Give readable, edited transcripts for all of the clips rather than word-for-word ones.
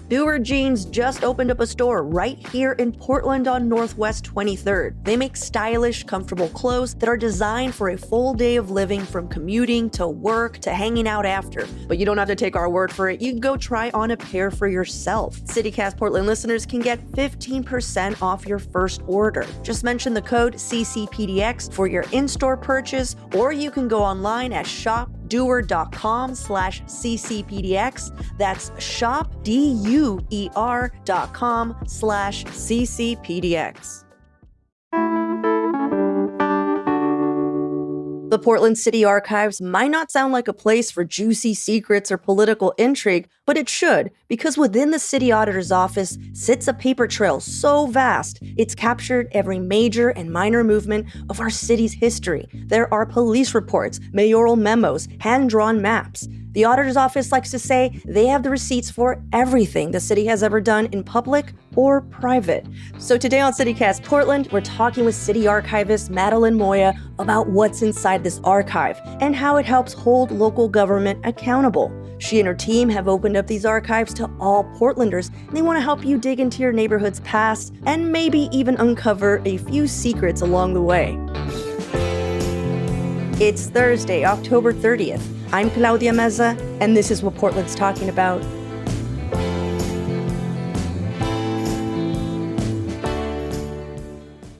Doer Jeans just opened up a store right here in Portland on Northwest 23rd. They make stylish, comfortable clothes that are designed for a full day of living, from commuting to work to hanging out after. But you don't have to take our word for it. You can go try on a pair for yourself. CityCast Portland listeners can get 15% off your first order. Just mention the code CCPDX for your in-store purchase, or you can go online at shopdoer.com/CCPDX. That's shopdoer.com/CCPDX. The Portland City Archives might not sound like a place for juicy secrets or political intrigue, but it should, because within the city auditor's office sits a paper trail so vast, it's captured every major and minor movement of our city's history. There are police reports, mayoral memos, hand-drawn maps. The auditor's office likes to say they have the receipts for everything the city has ever done in public or private. So today on CityCast Portland, we're talking with city archivist Madeline Moya about what's inside this archive and how it helps hold local government accountable. She and her team have opened up these archives to all Portlanders, and they want to help you dig into your neighborhood's past and maybe even uncover a few secrets along the way. It's Thursday, October 30th. I'm Claudia Meza, and this is what Portland's talking about.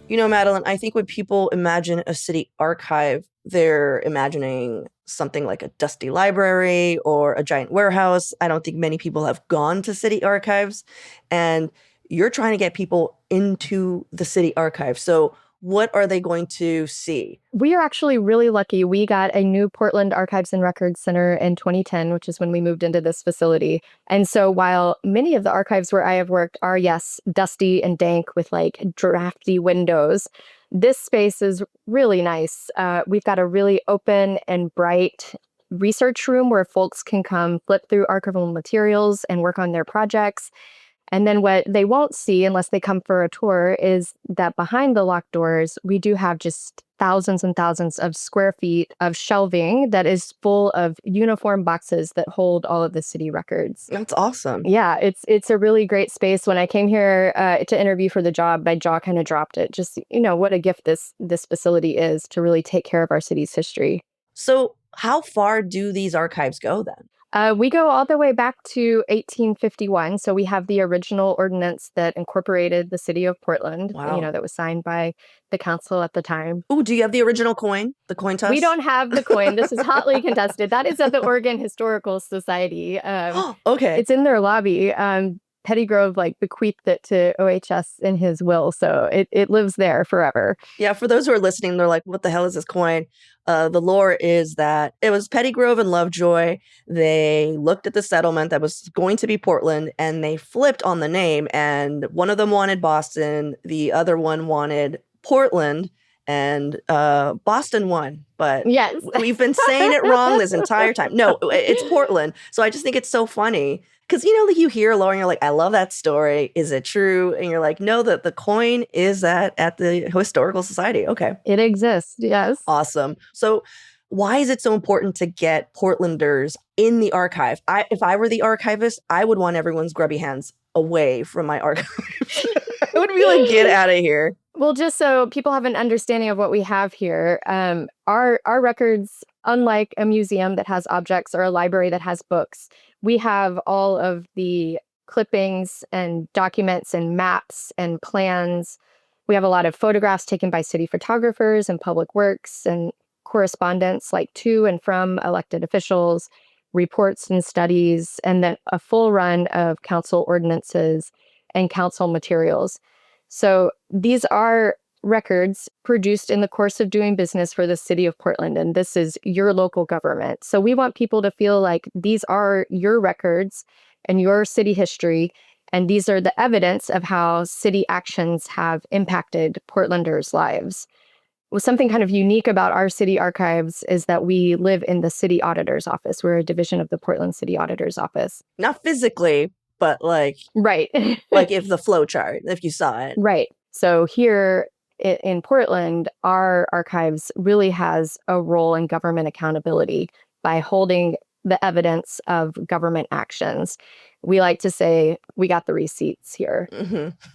You know, Madeline, I think when people imagine a city archive, they're imagining something like a dusty library or a giant warehouse. I don't think many people have gone to city archives, and you're trying to get people into the city archive. So what are they going to see? We are actually really lucky. We got a new Portland Archives and Records Center in 2010, which is when we moved into this facility. And so while many of the archives where I have worked are, yes, dusty and dank with like drafty windows, this space is really nice. We've got a really open and bright research room where folks can come flip through archival materials and work on their projects. And then what they won't see unless they come for a tour is that behind the locked doors, we do have just thousands and thousands of square feet of shelving that is full of uniform boxes that hold all of the city records. That's awesome. Yeah, it's a really great space. When I came here to interview for the job, my jaw kind of dropped. It just, what a gift this facility is to really take care of our city's history. So how far do these archives go then? We go all the way back to 1851. So we have the original ordinance that incorporated the city of Portland, Wow. that was signed by the council at the time. Oh, do you have the original coin? The coin toss? We don't have the coin. This is hotly contested. That is at the Oregon Historical Society. Okay. It's in their lobby. Pettygrove bequeathed it to OHS in his will, so it lives there forever. Yeah, for those who are listening, they're like, what the hell is this coin? The lore is that it was Pettygrove and Lovejoy. They looked at the settlement that was going to be Portland, and they flipped on the name, and one of them wanted Boston, the other one wanted Portland, and Boston won. But yes, we've been saying it wrong this entire time. No, it's Portland. So I just think it's so funny. Because, you hear a lore and you're like, I love that story. Is it true? And you're like, no, the coin is at the Historical Society. Okay. It exists. Yes. Awesome. So why is it so important to get Portlanders in the archive? If I were the archivist, I would want everyone's grubby hands away from my archive. I would be like, get out of here. Well, just so people have an understanding of what we have here, our records, unlike a museum that has objects or a library that has books, we have all of the clippings and documents and maps and plans. We have a lot of photographs taken by city photographers and public works and correspondence to and from elected officials, reports and studies, and then a full run of council ordinances and council materials. So these are records produced in the course of doing business for the city of Portland, and this is your local government. So we want people to feel like these are your records and your city history, and these are the evidence of how city actions have impacted Portlanders' lives. Well, something kind of unique about our city archives is that we live in the city auditor's office. We're a division of the Portland City Auditor's Office. Not physically, but right. if the flow chart, if you saw it. Right. So here in Portland, our archives really has a role in government accountability by holding the evidence of government actions. We like to say, we got the receipts here.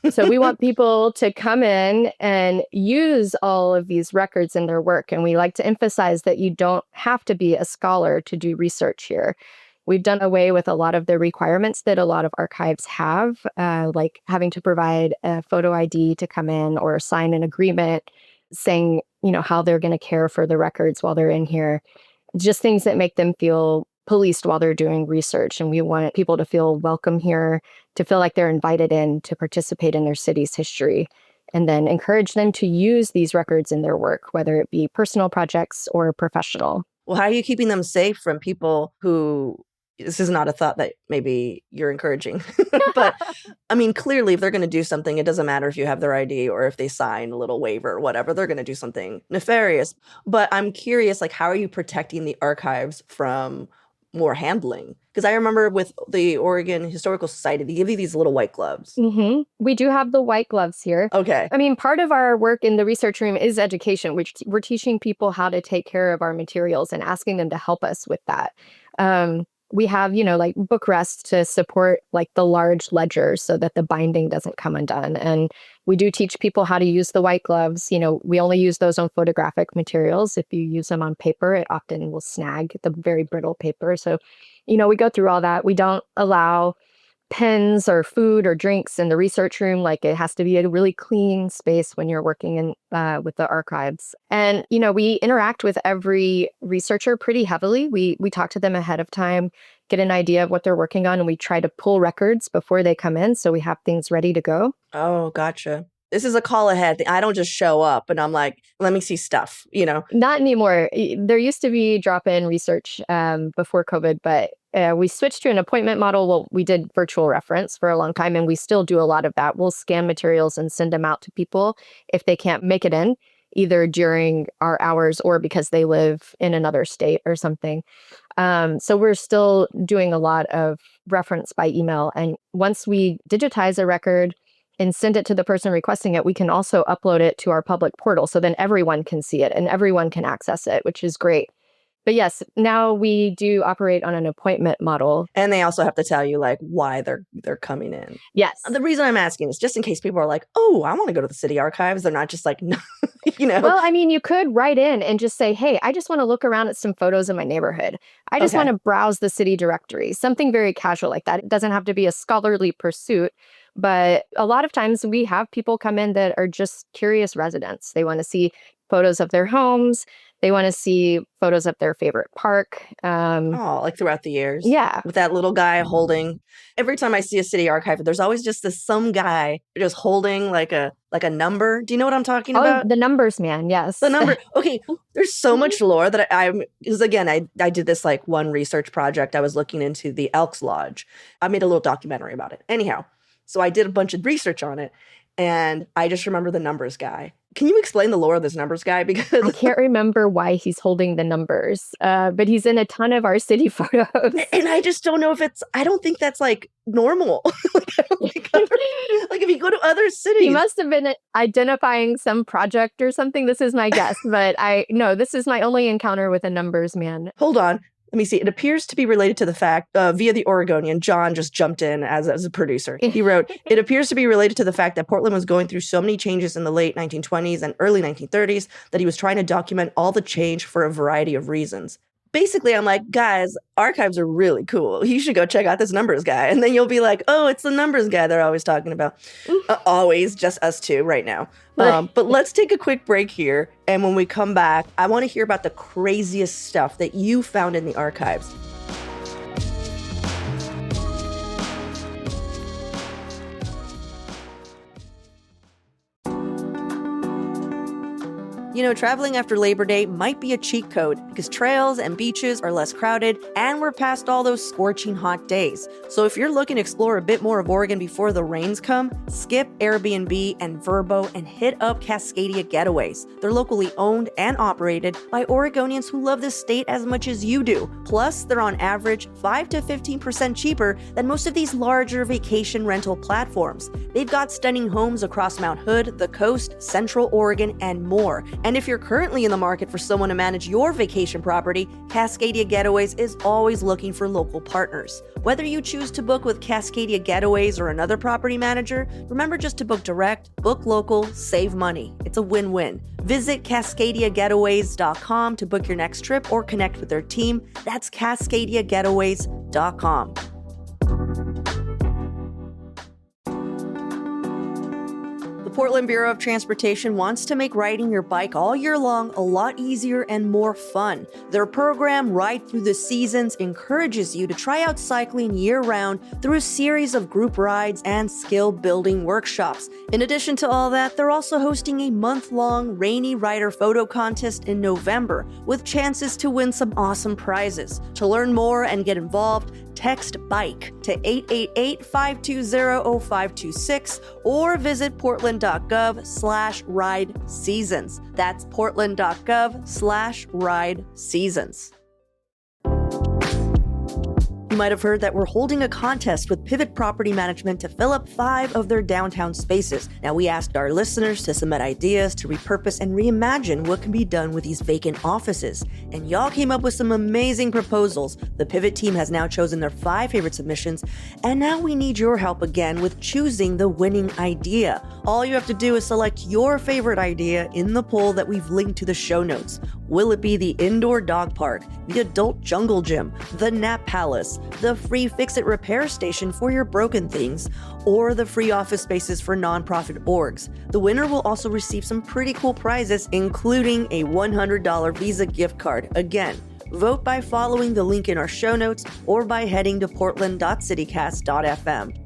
So we want people to come in and use all of these records in their work. And we like to emphasize that you don't have to be a scholar to do research here. We've done away with a lot of the requirements that a lot of archives have, like having to provide a photo ID to come in or sign an agreement saying, how they're going to care for the records while they're in here. Just things that make them feel policed while they're doing research. And we want people to feel welcome here, to feel like they're invited in to participate in their city's history, and then encourage them to use these records in their work, whether it be personal projects or professional. Well, how are you keeping them safe from people who, this is not a thought that maybe you're encouraging, but I mean, clearly if they're going to do something, it doesn't matter if you have their ID or if they sign a little waiver or whatever, they're going to do something nefarious. But I'm curious, like, how are you protecting the archives from more handling? Because I remember with the Oregon Historical Society, they give you these little white gloves. We do have the white gloves here. Okay. I mean, part of our work in the research room is education, which we're teaching people how to take care of our materials and asking them to help us with that. We have, like book rests to support like the large ledgers so that the binding doesn't come undone. And we do teach people how to use the white gloves. We only use those on photographic materials. If you use them on paper, it often will snag the very brittle paper. So, we go through all that. We don't allow pens or food or drinks in the research room. Like, it has to be a really clean space when you're working in with the archives. And, we interact with every researcher pretty heavily. We talk to them ahead of time, get an idea of what they're working on, and we try to pull records before they come in so we have things ready to go. Oh, gotcha. This is a call ahead thing. I don't just show up and I'm like, let me see stuff, Not anymore. There used to be drop-in research before COVID, but we switched to an appointment model. Well, we did virtual reference for a long time, and we still do a lot of that. We'll scan materials and send them out to people if they can't make it in, either during our hours or because they live in another state or something. So we're still doing a lot of reference by email. And once we digitize a record and send it to the person requesting it, we can also upload it to our public portal. So then everyone can see it and everyone can access it, which is great. But yes, now we do operate on an appointment model. And they also have to tell you like why they're coming in. Yes. The reason I'm asking is just in case people are like, oh, I want to go to the city archives. They're not just like, no, Well, I mean, you could write in and just say, hey, I just want to look around at some photos in my neighborhood. I just want to browse the city directory. Something very casual like that. It doesn't have to be a scholarly pursuit. But a lot of times we have people come in that are just curious residents. They want to see photos of their homes. They want to see photos of their favorite park. Like throughout the years. Yeah. With that little guy holding. Every time I see a city archive, there's always just some guy just holding like a number. Do you know what I'm talking about? The numbers man. Yes. The number. Okay. There's so much lore that because again, I did this like one research project. I was looking into the Elks Lodge. I made a little documentary about it. Anyhow, so I did a bunch of research on it. And I just remember the numbers guy. Can you explain the lore of this numbers guy? Because I can't remember why he's holding the numbers, but he's in a ton of our city photos. And I just don't know I don't think that's like normal. Like if you go to other cities. He must have been identifying some project or something. This is my guess, but this is my only encounter with a numbers man. Hold on. Let me see. It appears to be related to the fact, via the Oregonian, John just jumped in as a producer. He wrote, it appears to be related to the fact that Portland was going through so many changes in the late 1920s and early 1930s that he was trying to document all the change for a variety of reasons. Basically, I'm like, guys, archives are really cool. You should go check out this numbers guy. And then you'll be like, oh, it's the numbers guy they're always talking about. Always, just us two right now. But let's take a quick break here. And when we come back, I want to hear about the craziest stuff that you found in the archives. Traveling after Labor Day might be a cheat code because trails and beaches are less crowded and we're past all those scorching hot days. So if you're looking to explore a bit more of Oregon before the rains come, skip Airbnb and Vrbo and hit up Cascadia Getaways. They're locally owned and operated by Oregonians who love this state as much as you do. Plus, they're on average 5 to 15% cheaper than most of these larger vacation rental platforms. They've got stunning homes across Mount Hood, the coast, Central Oregon, and more. And And if you're currently in the market for someone to manage your vacation property, Cascadia Getaways is always looking for local partners. Whether you choose to book with Cascadia Getaways or another property manager, remember just to book direct, book local, save money. It's a win-win. Visit CascadiaGetaways.com to book your next trip or connect with their team. That's CascadiaGetaways.com. The Portland Bureau of Transportation wants to make riding your bike all year long a lot easier and more fun. Their program, Ride Through the Seasons, encourages you to try out cycling year-round through a series of group rides and skill-building workshops. In addition to all that, they're also hosting a month-long Rainy Rider photo contest in November with chances to win some awesome prizes. To learn more and get involved, text BIKE to 888-520-0526 or visit portland.gov/ride seasons. That's portland.gov/ride seasons. You might have heard that we're holding a contest with Pivot Property Management to fill up 5 of their downtown spaces. Now, we asked our listeners to submit ideas to repurpose and reimagine what can be done with these vacant offices. And y'all came up with some amazing proposals. The Pivot team has now chosen their 5 favorite submissions, and now we need your help again with choosing the winning idea. All you have to do is select your favorite idea in the poll that we've linked to the show notes. Will it be the indoor dog park, the adult jungle gym, the nap palace, the free fix-it repair station for your broken things, or the free office spaces for nonprofit orgs? The winner will also receive some pretty cool prizes, including a $100 Visa gift card. Again, vote by following the link in our show notes or by heading to portland.citycast.fm.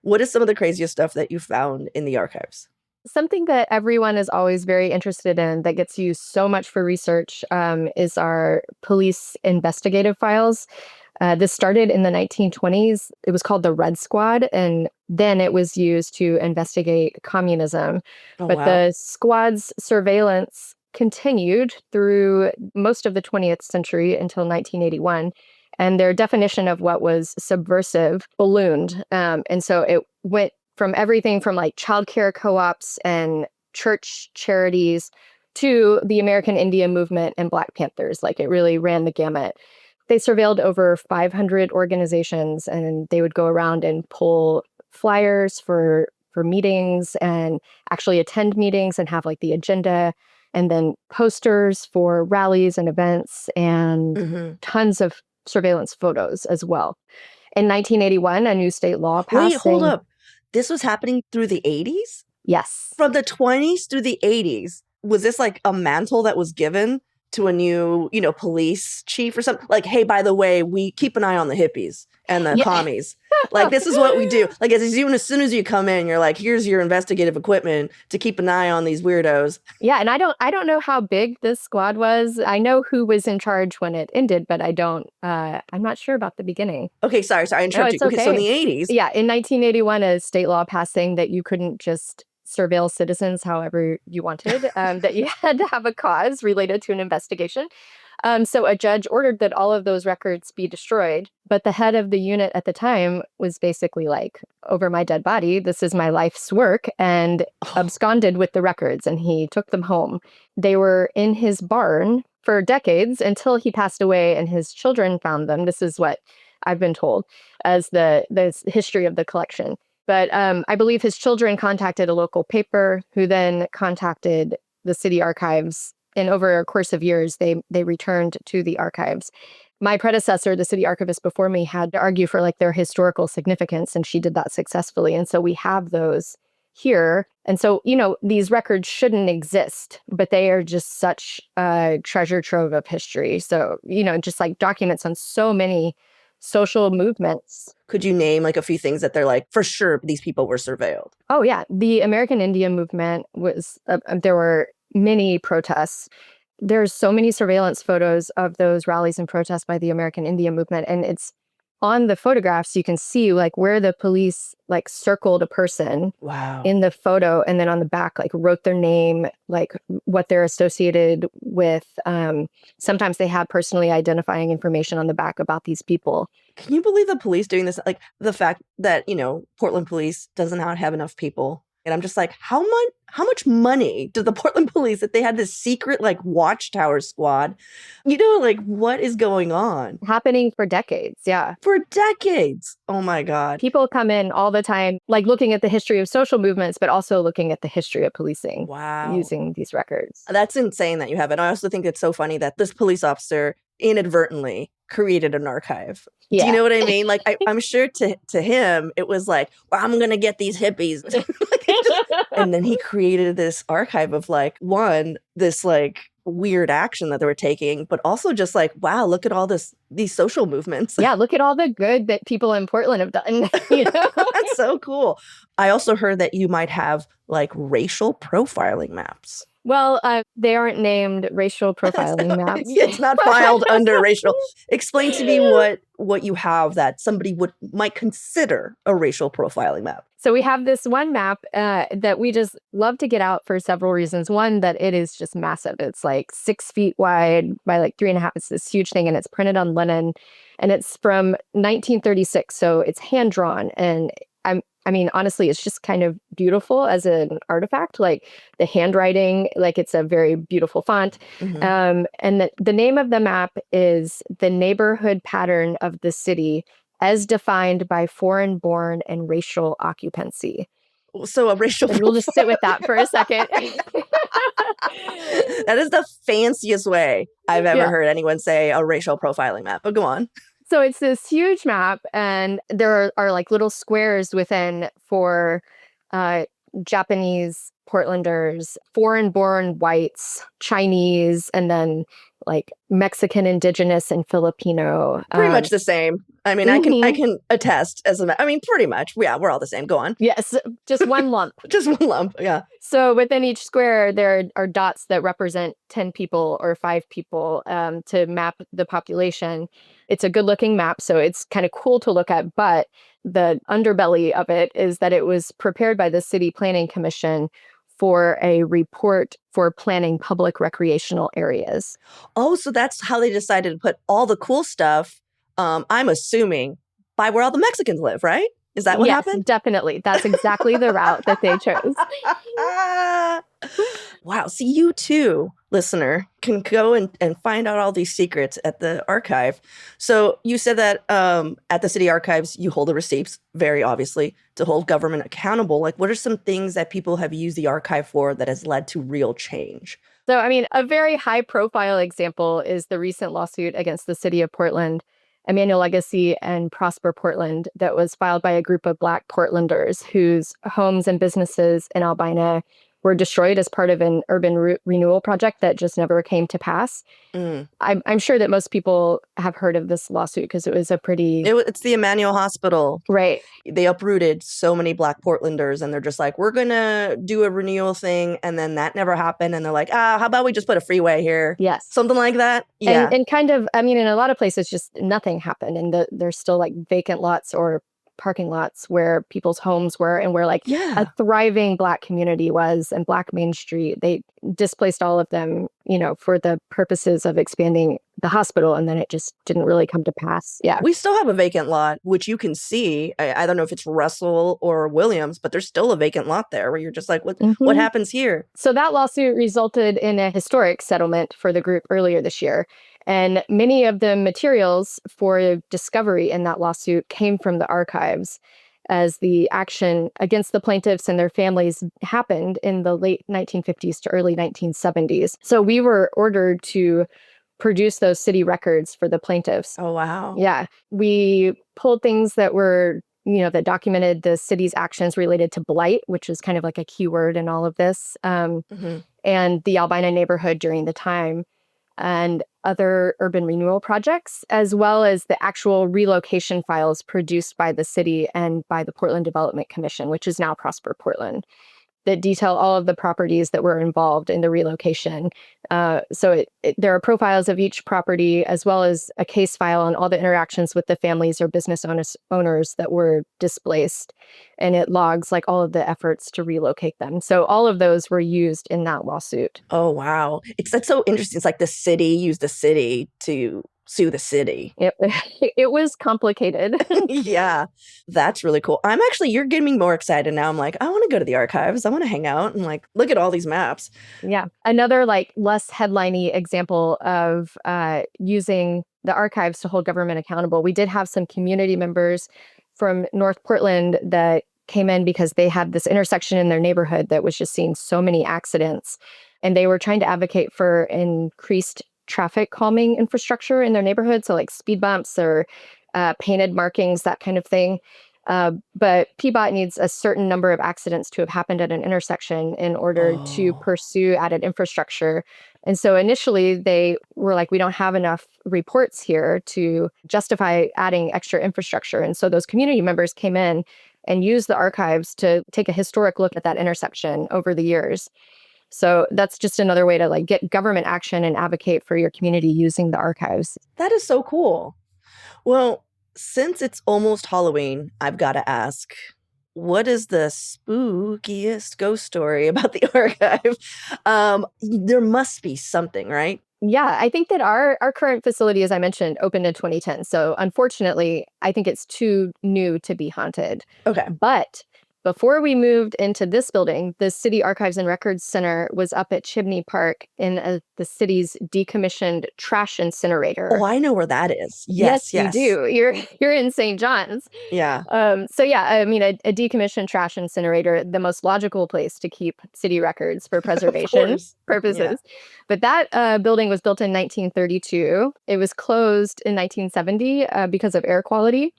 What is some of the craziest stuff that you found in the archives? Something that everyone is always very interested in that gets used so much for research is our police investigative files. This started in the 1920s. It was called the Red Squad, and then it was used to investigate communism. But Wow. the squad's surveillance continued through most of the 20th century until 1981. And their definition of what was subversive ballooned. And so it went from everything from like childcare co-ops and church charities to the American Indian movement and Black Panthers. Like it really ran the gamut. They surveilled over 500 organizations, and they would go around and pull flyers for meetings and actually attend meetings and have like the agenda, and then posters for rallies and events, and tons of surveillance photos as well. In 1981, a new state law passed. Wait, hold up. This was happening through the 80s? Yes. From the 20s through the 80s. Was this like a mantle that was given to a new, police chief or something? Like, hey, by the way, we keep an eye on the hippies and the commies. Like, this is what we do. Like, as soon as you come in, you're like, here's your investigative equipment to keep an eye on these weirdos. Yeah, and I don't know how big this squad was. I know who was in charge when it ended, but I'm not sure about the beginning. Okay, sorry, I interrupted you. Okay, so in the 80s. Yeah, in 1981, a state law passed saying that you couldn't just surveil citizens however you wanted, that you had to have a cause related to an investigation. So a judge ordered that all of those records be destroyed. But the head of the unit at the time was basically like, over my dead body, this is my life's work, and absconded with the records, and he took them home. They were in his barn for decades until he passed away and his children found them. This is what I've been told as the history of the collection. But I believe his children contacted a local paper, who then contacted the city archives. And over a course of years, they returned to the archives. My predecessor, the city archivist before me, had to argue for like their historical significance, and she did that successfully. And so we have those here. And so, these records shouldn't exist, but they are just such a treasure trove of history. So, just like documents on so many social movements. Could you name like a few things that they're like, for sure, these people were surveilled? Oh, yeah. The American Indian movement was, there were many protests. There's so many surveillance photos of those rallies and protests by the American Indian movement. And it's on the photographs, you can see like where the police like circled a person. Wow. In the photo, and then on the back, like wrote their name, like what they're associated with. Sometimes they have personally identifying information on the back about these people. Can you believe the police doing this? Like the fact that, Portland police does not have enough people And I'm just like, how much money did the Portland police, if they had this secret like watchtower squad, like what is going on? Happening for decades. Yeah. For decades. Oh my God. People come in all the time, like looking at the history of social movements, but also looking at the history of policing. Wow. Using these records. That's insane that you have it. I also think it's so funny that this police officer inadvertently created an archive. Yeah. Do you know what I mean? Like, I'm sure to him, it was like, well, I'm going to get these hippies. And then he created this archive of like, one, this like weird action that they were taking, but also just like, wow, look at all these social movements. Yeah, look at all the good that people in Portland have done. That's so cool. I also heard that you might have like racial profiling maps. Well, they aren't named racial profiling maps. It's not filed under racial. Explain to me what you have that somebody might consider a racial profiling map. So we have this one map that we just love to get out for several reasons. One, that it is just massive. It's like 6 feet wide by like 3.5. It's this huge thing, and it's printed on linen, and it's from 1936. So it's hand drawn, and I mean, honestly, it's just kind of beautiful as an artifact, like the handwriting, like it's a very beautiful font. Mm-hmm. And the name of the map is The Neighborhood Pattern of the City as Defined by Foreign-Born and Racial Occupancy. So a racial And we'll just sit with that for a second. That is the fanciest way I've ever heard anyone say a racial profiling map, but go on. So it's this huge map, and there are like little squares within for Japanese Portlanders, foreign-born whites, Chinese, and then like Mexican, Indigenous, and Filipino. Pretty much the same. I mean, I can attest pretty much. Yeah, we're all the same. Go on. Yes, just one lump. Just one lump, yeah. So within each square, there are dots that represent 10 people or 5 people to map the population. It's a good-looking map, so it's kind of cool to look at, but the underbelly of it is that it was prepared by the City Planning Commission for a report for planning public recreational areas. Oh, so that's how they decided to put all the cool stuff, I'm assuming, by where all the Mexicans live, right? Is that what happened? Yes, definitely. That's exactly the route that they chose. Wow. See, you too, listener, can go and find out all these secrets at the archive. So you said that at the city archives, you hold the receipts, very obviously, to hold government accountable. Like, what are some things that people have used the archive for that has led to real change? So, I mean, a very high profile example is the recent lawsuit against the city of Portland, Emmanuel Legacy and Prosper Portland, that was filed by a group of Black Portlanders whose homes and businesses in Albina were destroyed as part of an urban renewal project that just never came to pass. I'm sure that most people have heard of this lawsuit because it was a pretty... It's the Emmanuel Hospital. Right. They uprooted so many Black Portlanders, and they're just like, we're going to do a renewal thing. And then that never happened. And they're like, how about we just put a freeway here? Yes. Something like that. Yeah. And kind of, I mean, in a lot of places, just nothing happened. And there's still like vacant lots or parking lots where people's homes were and where like a thriving Black community was, and Black Main Street. They displaced all of them, for the purposes of expanding the hospital, and then it just didn't really come to pass. Yeah. We still have a vacant lot, which you can see. I don't know if it's Russell or Williams, but there's still a vacant lot there where you're just like, what happens here? So that lawsuit resulted in a historic settlement for the group earlier this year. And many of the materials for discovery in that lawsuit came from the archives, as the action against the plaintiffs and their families happened in the late 1950s to early 1970s. So we were ordered to produce those city records for the plaintiffs. Oh, wow. Yeah. We pulled things that were, that documented the city's actions related to blight, which is kind of like a keyword in all of this, and the Albina neighborhood during the time, and other urban renewal projects, as well as the actual relocation files produced by the city and by the Portland Development Commission, which is now Prosper Portland, that detail all of the properties that were involved in the relocation. So there are profiles of each property, as well as a case file on all the interactions with the families or business owners that were displaced. And it logs like all of the efforts to relocate them. So all of those were used in that lawsuit. Oh, wow. That's so interesting. It's like the city used the city to sue the city. It, it was complicated. Yeah, that's really cool. You're getting me more excited now. I'm like, I want to go to the archives. I want to hang out and like look at all these maps. Yeah. Another like less headliney example of using the archives to hold government accountable. We did have some community members from North Portland that came in because they had this intersection in their neighborhood that was just seeing so many accidents. And they were trying to advocate for increased traffic calming infrastructure in their neighborhood. So like speed bumps or painted markings, that kind of thing. But PBOT needs a certain number of accidents to have happened at an intersection in order to pursue added infrastructure. And so initially they were like, we don't have enough reports here to justify adding extra infrastructure. And so those community members came in and used the archives to take a historic look at that intersection over the years. So that's just another way to like get government action and advocate for your community using the archives. That is so cool. Well, since it's almost Halloween, I've got to ask, what is the spookiest ghost story about the archive? There must be something, right? Yeah, I think that our current facility, as I mentioned, opened in 2010. So unfortunately, I think it's too new to be haunted. Okay. But before we moved into this building, the City Archives and Records Center was up at Chimney Park in the city's decommissioned trash incinerator. Oh, I know where that is. Yes. You do. You're in St. John's. Yeah. So yeah, I mean, a decommissioned trash incinerator, the most logical place to keep city records for preservation purposes. Yeah. But that building was built in 1932. It was closed in 1970 because of air quality.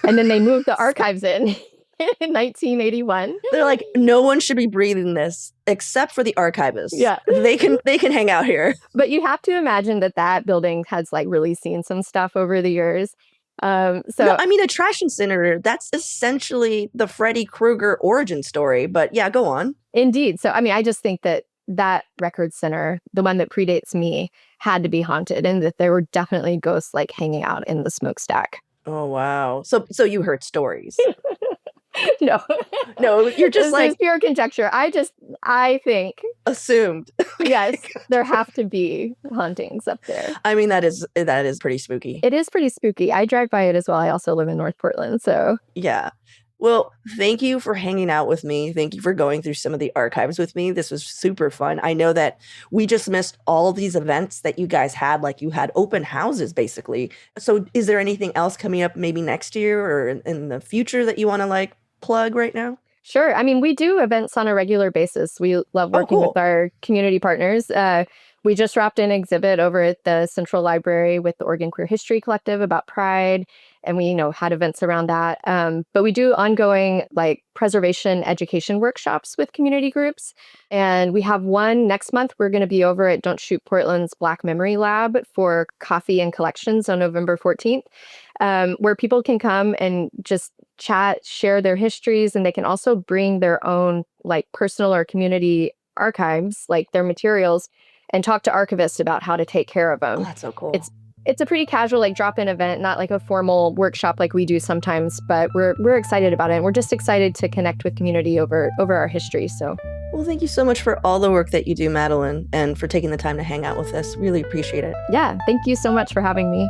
And then they moved the archives in 1981. They're like, no one should be breathing this except for the archivists. Yeah. They can hang out here. But you have to imagine that building has like really seen some stuff over the years. No, I mean, a trash incinerator, that's essentially the Freddy Krueger origin story. But yeah, go on. Indeed. So, I mean, I just think that record center, the one that predates me, had to be haunted and that there were definitely ghosts like hanging out in the smokestack. Oh, wow. So you heard stories. No, you're just this is pure conjecture. I think assumed. Yes, there have to be hauntings up there. I mean, that is pretty spooky. It is pretty spooky. I drive by it as well. I also live in North Portland, so yeah. Well, thank you for hanging out with me. Thank you for going through some of the archives with me. This was super fun. I know that we just missed all these events that you guys had, like you had open houses, basically. So is there anything else coming up maybe next year or in the future that you want to like plug right now? Sure. I mean, we do events on a regular basis. We love working with our community partners. We just wrapped an exhibit over at the Central Library with the Oregon Queer History Collective about Pride, and we, had events around that. But we do ongoing like preservation education workshops with community groups. And we have one next month. We're going to be over at Don't Shoot Portland's Black Memory Lab for coffee and collections on November 14th, where people can come and just chat, share their histories, and they can also bring their own like personal or community archives, like their materials, and talk to archivists about how to take care of them. Oh, that's so cool. It's a pretty casual like drop-in event, not like a formal workshop like we do sometimes, but we're excited about it. And we're just excited to connect with community over our history. So, well, thank you so much for all the work that you do, Madeline, and for taking the time to hang out with us. Really appreciate it. Yeah, thank you so much for having me.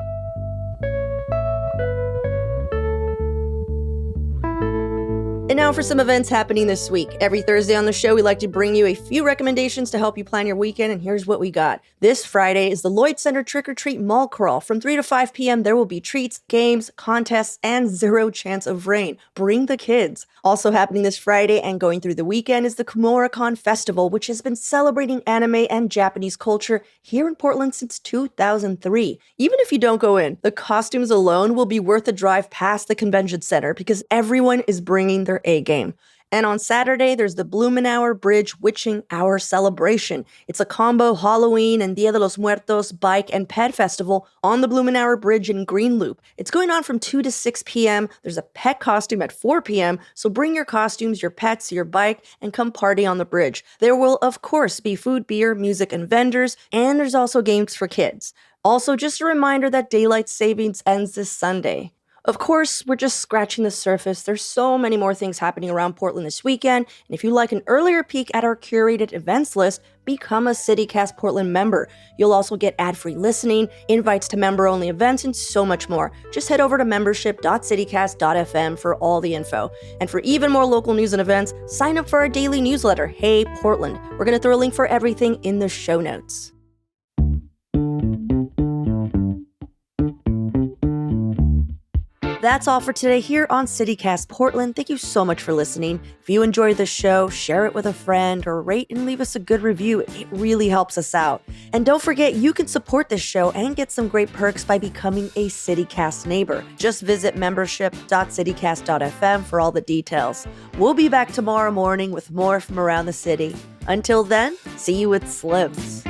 And now for some events happening this week. Every Thursday on the show, we like to bring you a few recommendations to help you plan your weekend, and here's what we got. This Friday is the Lloyd Center Trick or Treat Mall Crawl. From 3 to 5 p.m., there will be treats, games, contests, and zero chance of rain. Bring the kids. Also happening this Friday and going through the weekend is the KumuraCon Festival, which has been celebrating anime and Japanese culture here in Portland since 2003. Even if you don't go in, the costumes alone will be worth the drive past the convention center because everyone is bringing their A game. And on Saturday, there's the Blumenauer Bridge Witching Hour celebration. It's a combo Halloween and Dia de los Muertos bike and pet festival on the Blumenauer Bridge in Green Loop. It's going on from 2 to 6 p.m. There's a pet costume at 4 p.m., so bring your costumes, your pets, your bike, and come party on the bridge. There will, of course, be food, beer, music, and vendors, and there's also games for kids. Also, just a reminder that daylight savings ends this Sunday. Of course, we're just scratching the surface. There's so many more things happening around Portland this weekend, and if you'd like an earlier peek at our curated events list, become a CityCast Portland member. You'll also get ad-free listening, invites to member-only events, and so much more. Just head over to membership.citycast.fm for all the info. And for even more local news and events, sign up for our daily newsletter, Hey Portland. We're going to throw a link for everything in the show notes. That's all for today here on CityCast Portland. Thank you so much for listening. If you enjoyed the show, share it with a friend or rate and leave us a good review. It really helps us out. And don't forget, you can support this show and get some great perks by becoming a CityCast neighbor. Just visit membership.citycast.fm for all the details. We'll be back tomorrow morning with more from around the city. Until then, see you with Slims.